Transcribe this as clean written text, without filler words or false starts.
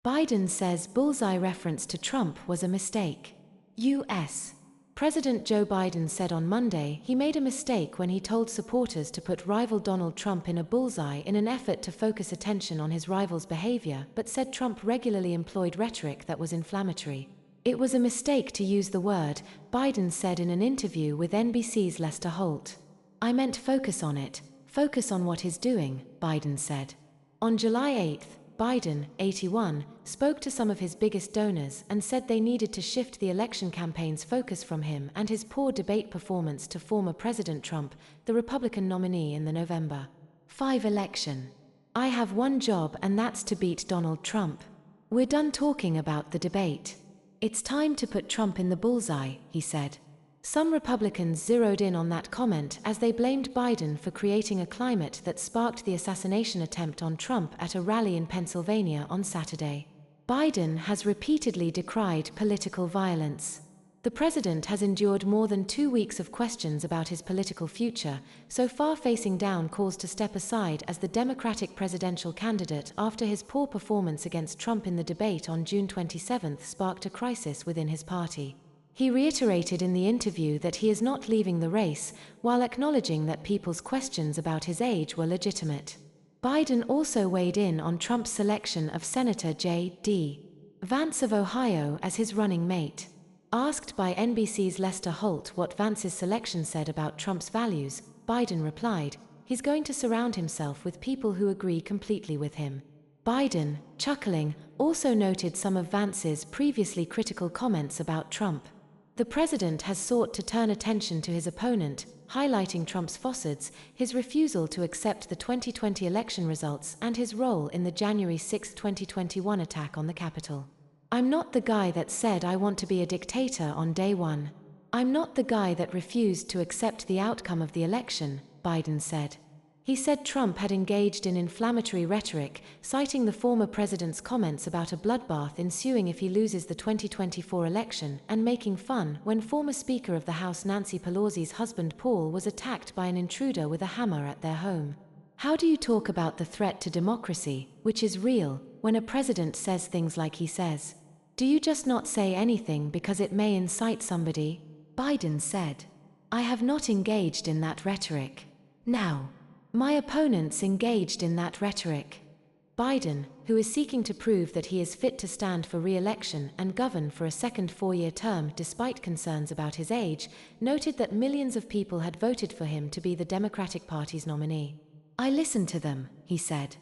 Biden says bullseye reference to Trump was a mistake. U.S. President Joe Biden said on Monday he made a mistake when he told supporters to put rival Donald Trump in a bullseye in an effort to focus attention on his rival's behavior, but said Trump regularly employed rhetoric that was inflammatory. It was a mistake to use the word, Biden said in an interview with NBC's Lester Holt. I meant focus on it, focus on what he's doing, Biden said. On July 8, Biden, 81, spoke to some of his biggest donors and said they needed to shift the election campaign's focus from him and his poor debate performance to former President Trump, the Republican nominee in the November 5 election. I have one job, and that's to beat Donald Trump. We're done talking about the debate. It's time to put Trump in the bullseye, he said. Some Republicans zeroed in on that comment as they blamed Biden for creating a climate that sparked the assassination attempt on Trump at a rally in Pennsylvania on Saturday. Biden has repeatedly decried political violence. The president has endured more than 2 weeks of questions about his political future, so far facing down calls to step aside as the Democratic presidential candidate after his poor performance against Trump in the debate on June 27 sparked a crisis within his party. He reiterated in the interview that he is not leaving the race, while acknowledging that people's questions about his age were legitimate. Biden also weighed in on Trump's selection of Senator J.D. Vance of Ohio as his running mate. Asked by NBC's Lester Holt what Vance's selection said about Trump's values, Biden replied, he's going to surround himself with people who agree completely with him. Biden, chuckling, also noted some of Vance's previously critical comments about Trump. The president has sought to turn attention to his opponent, highlighting Trump's falsehoods, his refusal to accept the 2020 election results, and his role in the January 6, 2021 attack on the Capitol. I'm not the guy that said I want to be a dictator on day one. I'm not the guy that refused to accept the outcome of the election, Biden said. He said Trump had engaged in inflammatory rhetoric, citing the former president's comments about a bloodbath ensuing if he loses the 2024 election, and making fun when former Speaker of the House Nancy Pelosi's husband Paul was attacked by an intruder with a hammer at their home. How do you talk about the threat to democracy, which is real, when a president says things like he says? Do you just not say anything because it may incite somebody? Biden said. I have not engaged in that rhetoric. Now, my opponents engaged in that rhetoric. Biden, who is seeking to prove that he is fit to stand for re-election and govern for a second 4-year term despite concerns about his age, noted that millions of people had voted for him to be the Democratic Party's nominee. I listened to them, he said.